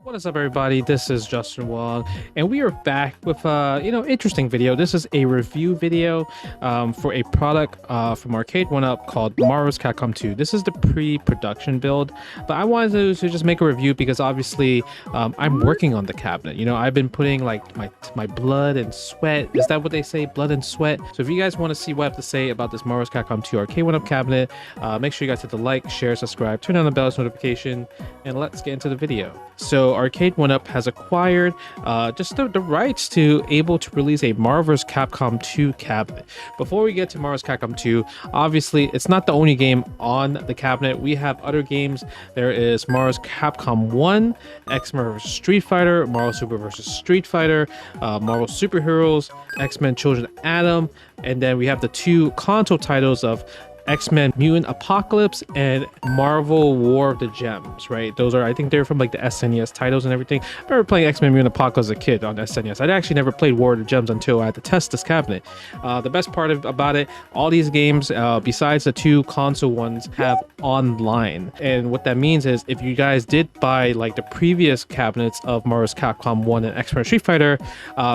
What is up, everybody? This is JWong, and we are back with interesting video. This is a review video for a product from Arcade 1UP called Marvel's Capcom 2. This is the pre-production build, but I wanted to just make a review because obviously I'm working on the cabinet. You know, I've been putting like my blood and sweat. Is that what they say? Blood and sweat. So if you guys want to see what I have to say about this Marvel's Capcom 2 Arcade 1UP cabinet, make sure you guys hit the like, share, subscribe, turn on the bell's notification, and let's get into the video. So Arcade 1UP has acquired just the rights to able to release a Marvel's Capcom 2 cabinet. Before we get to Marvel's Capcom 2, obviously it's not the only game on the cabinet. We have other games. There is Marvel's Capcom 1, X-Men vs Street Fighter, Marvel Super vs Street Fighter, Marvel Superheroes, X-Men Children of Atom, and then we have the two console titles of X-Men Mutant Apocalypse and Marvel War of the Gems, right? Those are, I think they're from like the SNES titles and everything. I remember playing X-Men Mutant Apocalypse as a kid on SNES. I'd actually never played War of the Gems until I had to test this cabinet. The best part about it, all these games, besides the two console ones, have online. And what that means is if you guys did buy like the previous cabinets of Marvel's Capcom 1 and X-Men Street Fighter,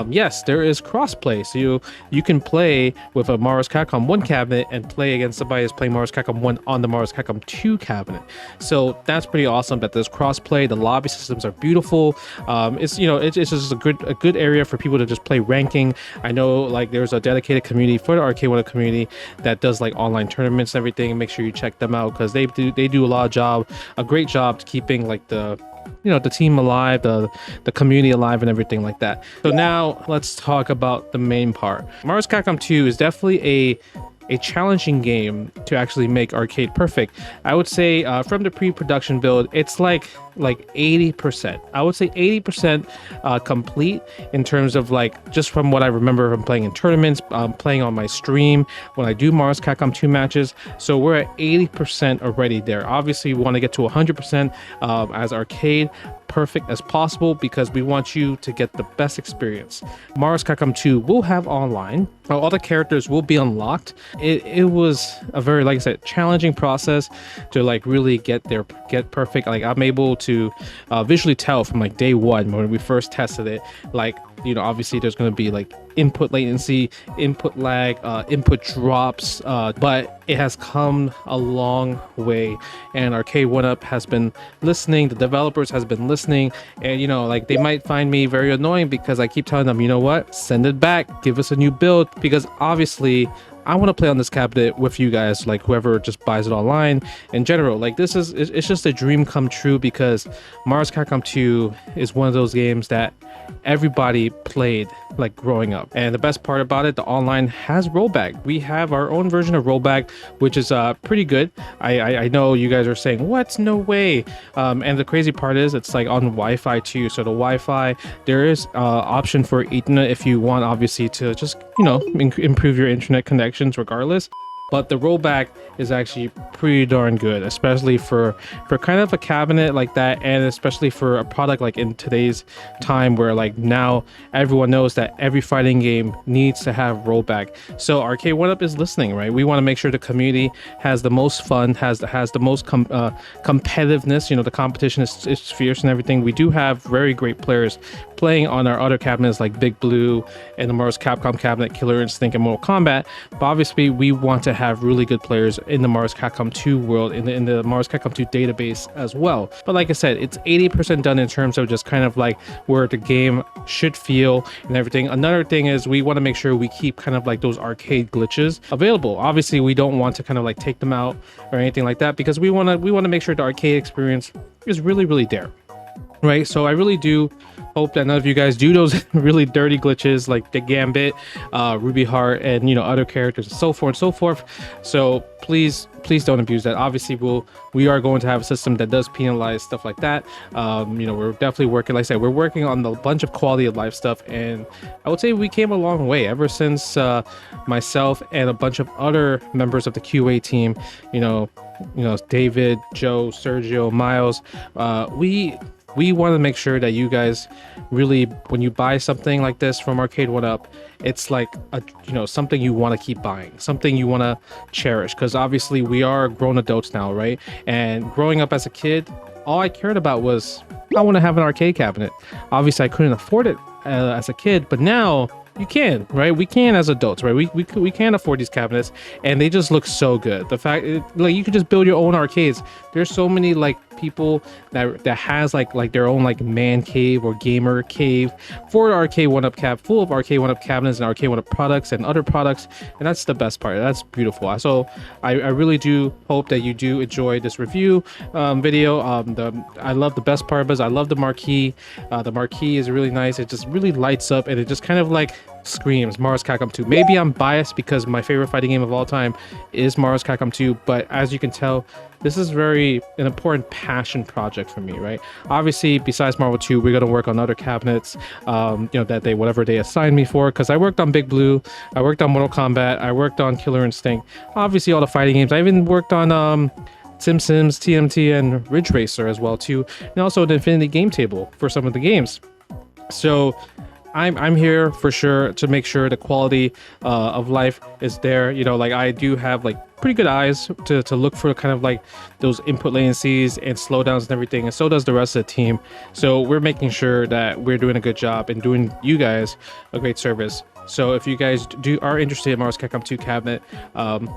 yes, there is crossplay. So you can play with a Marvel's Capcom 1 cabinet and play against somebody is playing Marvel's Capcom 1 on the Marvel's Capcom 2 cabinet. So that's pretty awesome that there's crossplay. The lobby systems are beautiful. It's just a good area for people to just play ranking. I know like there's a dedicated community for the Arcade 1UP community that does like online tournaments and everything. Make sure you check them out because they do a great job keeping like the team alive, the community alive and everything like that. So now let's talk about the main part. Marvel's Capcom 2 is definitely a challenging game to actually make arcade perfect. I would say from the pre-production build, it's like 80%. I would say 80% complete in terms of like just from what I remember from playing in tournaments, playing on my stream when I do Marvel's Capcom 2 matches. So we're at 80% already there. Obviously, we want to get to 100% as arcade perfect as possible because we want you to get the best experience. Marvel's Capcom 2 will have online. All the characters will be unlocked. It was a very, like I said, challenging process to like really get perfect. Like I'm able to visually tell from like day one when we first tested it, like, you know, obviously there's going to be like input latency, input lag, input drops, but it has come a long way and Arcade 1UP has been listening, the developers has been listening, and you know, like they might find me very annoying because I keep telling them, you know what, send it back, give us a new build, because obviously I want to play on this cabinet with you guys, like whoever just buys it online in general. Like it's just a dream come true because Marvel's Capcom 2 is one of those games that everybody played like growing up. And the best part about it, the online has rollback. We have our own version of rollback, which is pretty good. I know you guys are saying, what? No way. And the crazy part is it's like on Wi-Fi too. So the Wi-Fi, there is option for Ethernet if you want, obviously, to just, you know, improve your internet connections regardless. But the rollback is actually pretty darn good, especially for kind of a cabinet like that, and especially for a product like in today's time where like now everyone knows that every fighting game needs to have rollback. So Arcade 1UP is listening, right? We want to make sure the community has the most fun, has the most competitiveness. You know, the competition is fierce and everything. We do have very great players playing on our other cabinets like Big Blue and the Marvel's Capcom cabinet, Killer Instinct, and Mortal Kombat. But obviously, we want to have really good players in the Marvel's Capcom 2 world, in the Marvel's Capcom 2 database as well. But like I said, it's 80% done in terms of just kind of like where the game should feel and everything. Another thing is we want to make sure we keep kind of like those arcade glitches available. Obviously, we don't want to kind of like take them out or anything like that because we want to make sure the arcade experience is really there. Right, so I really do hope that none of you guys do those really dirty glitches like the Gambit, Ruby Heart, and you know, other characters and so forth and so forth. So please don't abuse that. Obviously we are going to have a system that does penalize stuff like that. You know, we're definitely working, like I said, we're working on a bunch of quality of life stuff, and I would say we came a long way ever since myself and a bunch of other members of the QA team, you know, David, Joe, Sergio, Miles, we want to make sure that you guys really, when you buy something like this from Arcade 1UP, it's like something you want to keep buying, something you want to cherish, because obviously we are grown adults now, right? And growing up as a kid, all I cared about was I want to have an arcade cabinet. Obviously, I couldn't afford it as a kid, but now you can, right? We can as adults, right? We can afford these cabinets, and they just look so good. The fact, like, you could just build your own arcades. There's so many like people that has like their own like man cave or gamer cave for arcade one-up cab, full of arcade one-up cabinets and arcade one-up products and other products, and that's the best part. That's beautiful. So I really do hope that you do enjoy this review video. I love the best part is I love the marquee. The marquee is really nice. It just really lights up, and it just kind of like screams Marvel's Capcom 2. Maybe I'm biased because my favorite fighting game of all time is Marvel's Capcom 2, but as you can tell, this is an important passion project for me, right? Obviously, besides Marvel 2, we're gonna work on other cabinets, you know, that whatever they assign me for, because I worked on Big Blue, I worked on Mortal Kombat, I worked on Killer Instinct, obviously all the fighting games. I even worked on Sims, TMT, and Ridge Racer as well too, and also the Infinity Game Table for some of the games. So I'm here for sure to make sure the quality of life is there. You know, like I do have like pretty good eyes to look for kind of like those input latencies and slowdowns and everything, and so does the rest of the team. So we're making sure that we're doing a good job and doing you guys a great service. So if you guys are interested in Marvel's Capcom 2 cabinet,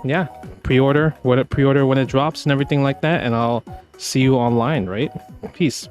yeah, pre-order when it drops and everything like that, and I'll see you online, right? Peace.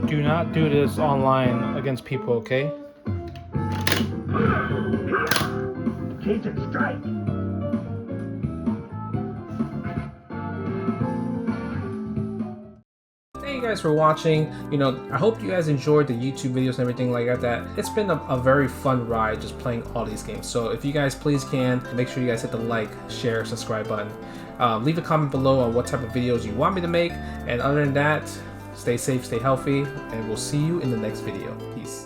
Do not do this online against people, okay? Strike. Thank you guys for watching. You know, I hope you guys enjoyed the YouTube videos and everything like that. It's been a very fun ride just playing all these games. So if you guys please can, make sure you guys hit the like, share, subscribe button. Leave a comment below on what type of videos you want me to make. And other than that, stay safe, stay healthy, and we'll see you in the next video. Peace.